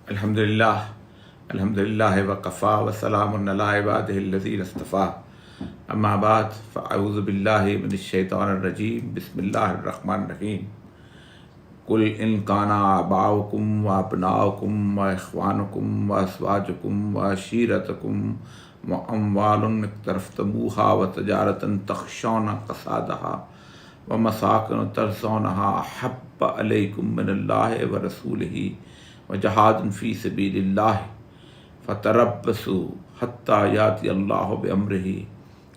الحمدللہ وکفا وسلام علی عبادہ الذین اصطفیٰ اما بعد فاعوذ باللہ من الشیطان الرجیم بسم اللہ الرحمن الرحیم قل ان کان آباؤکم وابناؤکم واخوانکم وازواجکم وعشیرتکم واموال اقترفتموها وتجارۃ تخشون کسادها ومساکن ترضونها احب علیکم من اللہ ورسولہ وجہاد فی سبیل اللہ فتربصوا حتی یاتی اللہ بامرہ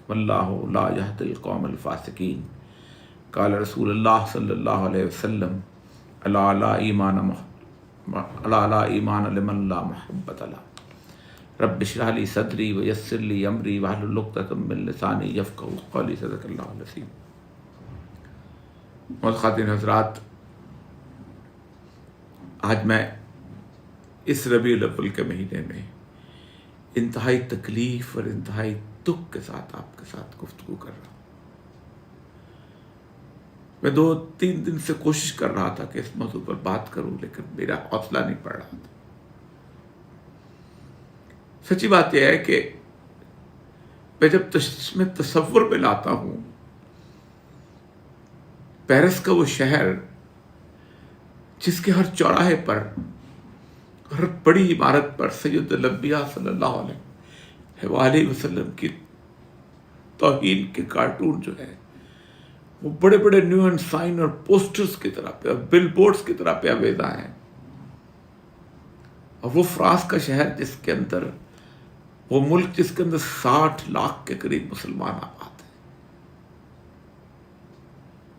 واللہ لا یہدی القوم الفاسقین۔ قال رسول اللہ صلی اللہ علیہ وسلم الا لا ایمان لمن لا محبۃ لہ۔ رب اشرح لی صدری ویسر لی امری واحلل عقدۃ من لسانی یفقہوا قولی۔ صدق اللہ العظیم۔ محترم خواتین حضرات، آج میں اس ربیع الاول کے مہینے میں انتہائی تکلیف اور انتہائی دکھ کے ساتھ آپ کے ساتھ گفتگو کر رہا ہوں۔ میں 2-3 دن سے کوشش کر رہا تھا کہ اس موضوع پر بات کروں، لیکن میرا حوصلہ نہیں پڑ رہا تھا۔ سچی بات یہ ہے کہ میں جب میں تصور میں لاتا ہوں پیرس کا وہ شہر جس کے ہر چوراہے پر، ہر بڑی عمارت پر سید الانبیاء صلی اللہ علیہ وسلم کی توہین کے کارٹون جو ہے وہ بڑے بڑے نیون سائن اور پوسٹرز کی طرح پہ اور بل بورڈز کی طرح پہ آویزاں ہیں، اور وہ فرانس کا شہر جس کے اندر، وہ ملک جس کے اندر 60 لاکھ کے قریب مسلمان آباد ہیں،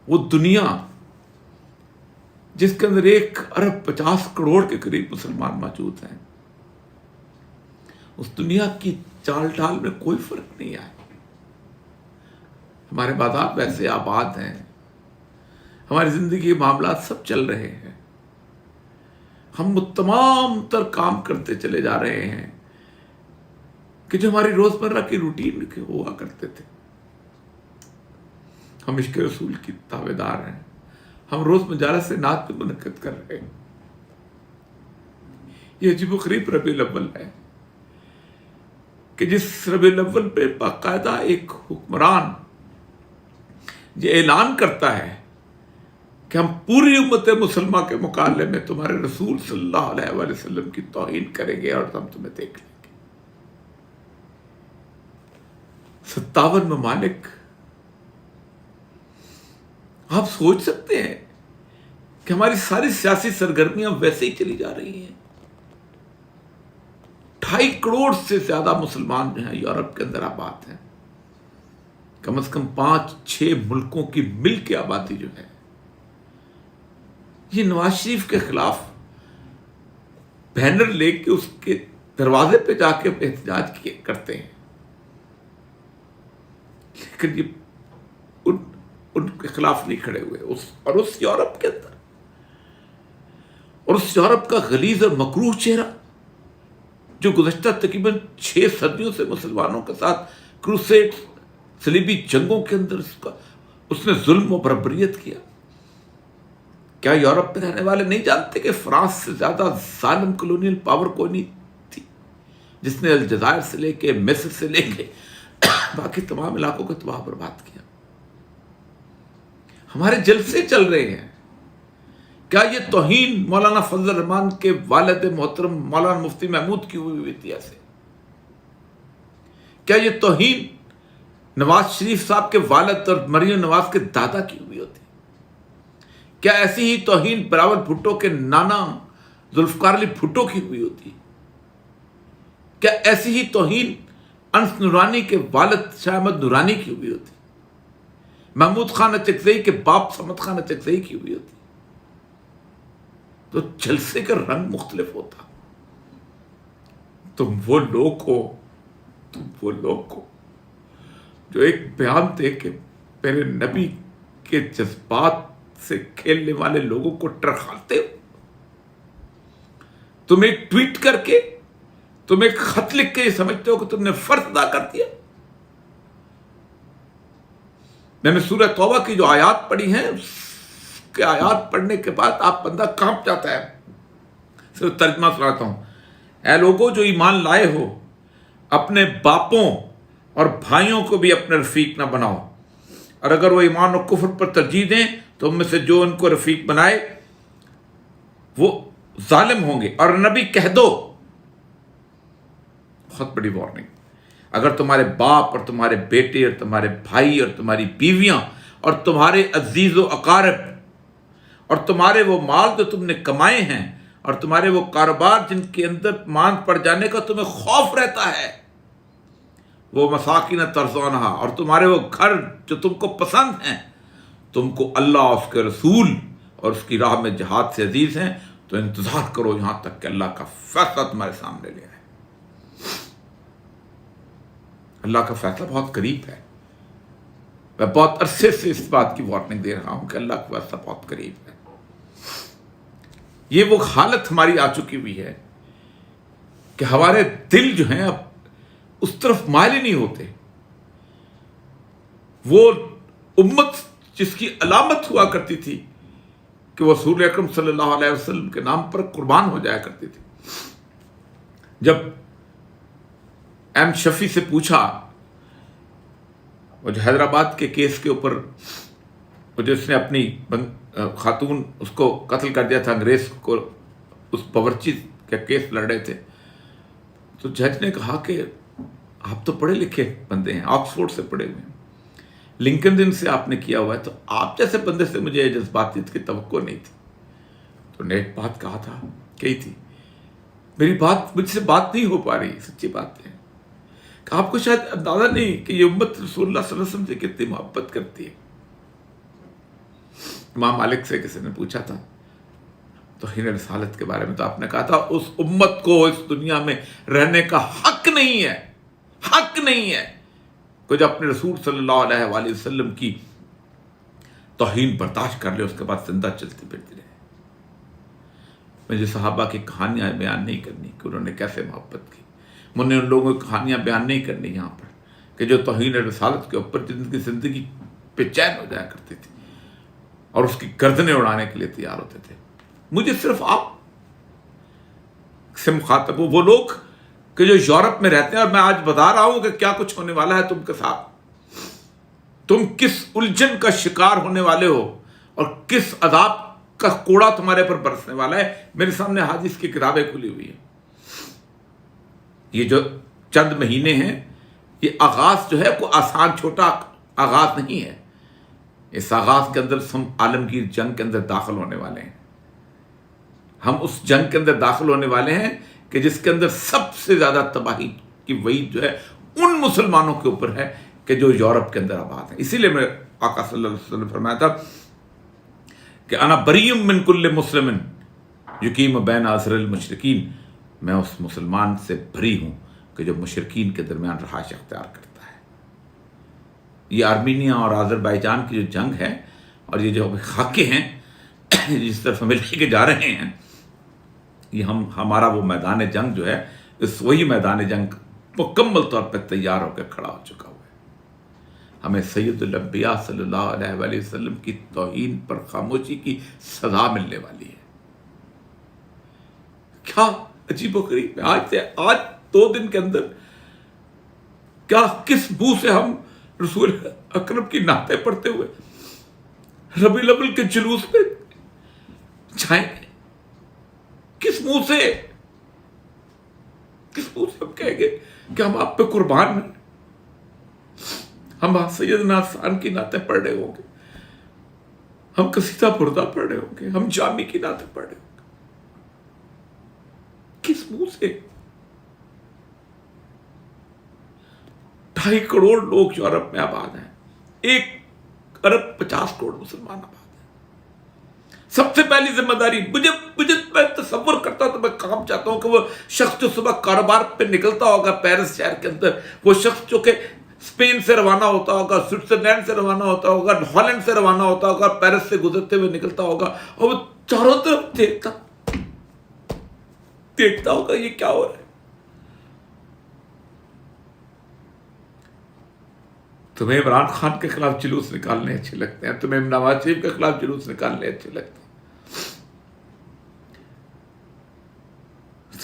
وہ دنیا جس کے اندر 1 ارب 50 کروڑ کے قریب مسلمان موجود ہیں، اس دنیا کی چال ڈھال میں کوئی فرق نہیں آیا۔ ہمارے بازار ویسے آباد ہیں، ہماری زندگی کے معاملات سب چل رہے ہیں، ہم وہ تمام تر کام کرتے چلے جا رہے ہیں کہ جو ہماری روزمرہ کی روٹین کے ہوا کرتے تھے۔ ہم عشق رسول کی تابع دار ہیں، ہم روز مجالس سے نعت پہ منعقد کر رہے ہیں۔ یہ عجیب و غریب ربیع الاول ہے کہ جس ربیع الاول پہ باقاعدہ ایک حکمران یہ اعلان کرتا ہے کہ ہم پوری امت مسلمہ کے مقابلے میں تمہارے رسول صلی اللہ علیہ وآلہ وسلم کی توہین کریں گے اور ہم تمہیں دیکھ لیں گے۔ 57 ممالک، آپ سوچ سکتے ہیں کہ ہماری ساری سیاسی سرگرمیاں ویسے ہی چلی جا رہی ہیں۔ 2.5 کروڑ سے زیادہ مسلمان جو ہیں یورپ کے اندر آباد ہیں، کم از کم 5-6 ملکوں کی مل کے آبادی جو ہے، یہ نواز شریف کے خلاف بینر لے کے اس کے دروازے پہ جا کے احتجاج کرتے ہیں، لیکن یہ ان کے خلاف نہیں کھڑے ہوئے۔ اور اس یورپ کے اندر، اور اس یورپ کا غلیظ اور مکروہ چہرہ جو گزشتہ تقریباً 6 صدیوں سے مسلمانوں کے ساتھ کروسیڈ، صلیبی جنگوں کے اندر اس نے ظلم و بربریت کیا۔ کیا یورپ میں رہنے والے نہیں جانتے کہ فرانس سے زیادہ ظالم کلونیل پاور کوئی نہیں تھی، جس نے الجزائر سے لے کے مصر سے لے کے باقی تمام علاقوں کو تباہ برباد کیا۔ ہمارے جلسے چل رہے ہیں، کیا یہ توہین مولانا فضل الرحمان کے والد محترم مولانا مفتی محمود کی ہوئی تھی ایسے؟ کیا یہ توہین نواز شریف صاحب کے والد اور مریم نواز کے دادا کی ہوئی ہوتی؟ کیا ایسی ہی توہین بلاول بھٹو کے نانا ذوالفقار علی بھٹو کی ہوئی ہوتی؟ کیا ایسی ہی توہین انس نورانی کے والد شاہ احمد نورانی کی ہوئی ہوتی؟ محمود خان اچکزئی کے باپ صمد خان اچکزئی کی ہوئی ہوتی؟ تو جلسے کا رنگ مختلف ہوتا۔ تم وہ لوگ ہو جو ایک بیان دے کے میرے نبی کے جذبات سے کھیلنے والے لوگوں کو ٹرخاتے ہو۔ تم ایک ٹویٹ کر کے، تم ایک خط لکھ کے یہ سمجھتے ہو کہ تم نے فرض ادا کر دیا۔ میں نے سورہ توبہ کی جو آیات پڑھی ہیں، اس کے آیات پڑھنے کے بعد آپ بندہ کانپ جاتا ہے، صرف ترجمہ سناتا ہوں. اے لوگوں جو ایمان لائے ہو، اپنے باپوں اور بھائیوں کو بھی اپنے رفیق نہ بناؤ، اور اگر وہ ایمان و کفر پر ترجیح دیں تو ان میں سے جو ان کو رفیق بنائے وہ ظالم ہوں گے. اور نبی کہہ دو، بہت بڑی وارننگ، اگر تمہارے باپ اور تمہارے بیٹے اور تمہارے بھائی اور تمہاری بیویاں اور تمہارے عزیز و اقارب اور تمہارے وہ مال جو تم نے کمائے ہیں اور تمہارے وہ کاروبار جن کے اندر ماند پڑ جانے کا تمہیں خوف رہتا ہے، وہ مساکین ترضونہا، اور تمہارے وہ گھر جو تم کو پسند ہیں، تم کو اللہ اور اس کے رسول اور اس کی راہ میں جہاد سے عزیز ہیں، تو انتظار کرو یہاں تک کہ اللہ کا فیصلہ تمہارے سامنے لے آئے. اللہ کا فیصلہ بہت قریب ہے. میں بہت عرصے سے اس بات کی وارننگ دے رہا ہوں کہ اللہ کا فیصلہ بہت قریب ہے. یہ وہ حالت ہماری آ چکی ہوئی ہے کہ ہمارے دل جو ہیں اب اس طرف مائل ہی نہیں ہوتے. وہ امت جس کی علامت ہوا کرتی تھی کہ وہ رسول اکرم صلی اللہ علیہ وسلم کے نام پر قربان ہو جایا کرتی تھی. جب ایم شفیع سے پوچھا، وہ جو حیدرآباد کے کیس کے اوپر وہ جو اس نے اپنی خاتون اس کو قتل کر دیا تھا، انگریز کو اس باورچی کا کیس لڑ رہے تھے، تو جج نے کہا کہ آپ تو پڑھے لکھے بندے ہیں، آکسفورڈ سے پڑھے ہوئے ہیں، لنکن سے آپ نے کیا ہوا ہے، تو آپ جیسے بندے سے مجھے جذباتیت کی توقع نہیں تھی. تو نے ایک بات کہا تھا، کہی تھی، میری بات مجھ سے بات نہیں ہو پا رہی، سچی بات ہے کہ آپ کو شاید اندازہ نہیں کہ یہ امت رسول اللہ صلی اللہ علیہ وسلم سے کتنی محبت کرتی ہے. امام مالک سے کسی نے پوچھا تھا توہین رسالت کے بارے میں، تو آپ نے کہا تھا اس امت کو اس دنیا میں رہنے کا حق نہیں ہے، حق نہیں ہے کہ جو اپنے رسول صلی اللہ علیہ وآلہ وسلم کی توہین برداشت کر لے، اس کے بعد زندہ چلتی پھرتی رہے. مجھے صحابہ کی کہانیاں بیان نہیں کرنی کہ انہوں نے کیسے محبت کی، مجھے ان لوگوں کی کہانیاں بیان نہیں کرنی یہاں پر کہ جو توہین رسالت کے اوپر جن کی زندگی بے چین ہو جایا کرتی تھی اور اس کی گردنیں اڑانے کے لیے تیار ہوتے تھے. مجھے صرف آپ سے مخاطب ہوں، وہ لوگ کہ جو یورپ میں رہتے ہیں، اور میں آج بتا رہا ہوں کہ کیا کچھ ہونے والا ہے تم کے ساتھ، تم کس الجھن کا شکار ہونے والے ہو اور کس عذاب کا کوڑا تمہارے پر برسنے والا ہے. میرے سامنے حدیث کی کتابیں کھلی ہوئی ہیں. یہ جو چند مہینے ہیں، یہ آغاز جو ہے کوئی آسان چھوٹا آغاز نہیں ہے. اس آغاز کے اندر ہم عالمگیر جنگ کے اندر داخل ہونے والے ہیں. ہم اس جنگ کے اندر داخل ہونے والے ہیں کہ جس کے اندر سب سے زیادہ تباہی کی وعید جو ہے ان مسلمانوں کے اوپر ہے کہ جو یورپ کے اندر آباد ہیں. اسی لیے میں آقا صلی اللہ علیہ وسلم نے فرمایا تھا کہ انا بریم من کل مسلم یقیم بین اظہر المشرکین، میں اس مسلمان سے بری ہوں کہ جو مشرکین کے درمیان رہائش اختیار کرتا ہے. یہ آرمینیا اور آذربائیجان کی جو جنگ ہے اور یہ جو خاکے ہیں جس طرف ہمیں لے کے جا رہے ہیں، یہ ہمارا وہ میدان جنگ جو ہے، اس وہی میدان جنگ مکمل طور پہ تیار ہو کے کھڑا ہو چکا ہوا ہے. ہمیں سید الانبیاء صلی اللہ علیہ وآلہ وسلم کی توہین پر خاموشی کی سزا ملنے والی ہے. کیا عجیب و غریب ہے. آج 2 دن کے اندر کیا کس منہ سے ہم رسول اکرم کی نعتیں پڑھتے ہوئے ربیع الاول کے جلوس میں جائیں گے؟ کس منہ سے ہم کہیں گے کہ ہم آپ پہ قربان ہیں؟ ہم سیدنا حسان کی نعتیں پڑھ رہے ہوں گے، ہم قصیدہ بردہ پڑھ رہے ہوں گے، ہم جامی کی نعتیں پڑھ رہے ہوں گے. کس منہ سے؟ 2.5 کروڑ لوگ یورپ میں آباد ہیں، 1 ارب 50 کروڑ مسلمان آباد ہیں. سب سے پہلی ذمہ داری مجھے میں تصور کرتا ہوں تو میں کام چاہتا ہوں کہ وہ شخص جو صبح کاروبار پہ نکلتا ہوگا پیرس شہر کے اندر، وہ شخص جو کہ اسپین سے روانہ ہوتا ہوگا، سوئٹزرلینڈ سے روانہ ہوتا ہوگا، ہالینڈ سے روانہ ہوتا ہوگا، پیرس سے گزرتے ہوئے نکلتا ہوگا اور وہ چاروں طرف دیکھتا ہوگا یہ کیا ہو رہا ہے. تمہیں عمران خان کے خلاف جلوس نکالنے اچھے لگتے ہیں، تمہیں نواز شریف کے خلاف جلوس نکالنے اچھے لگتے ہیں.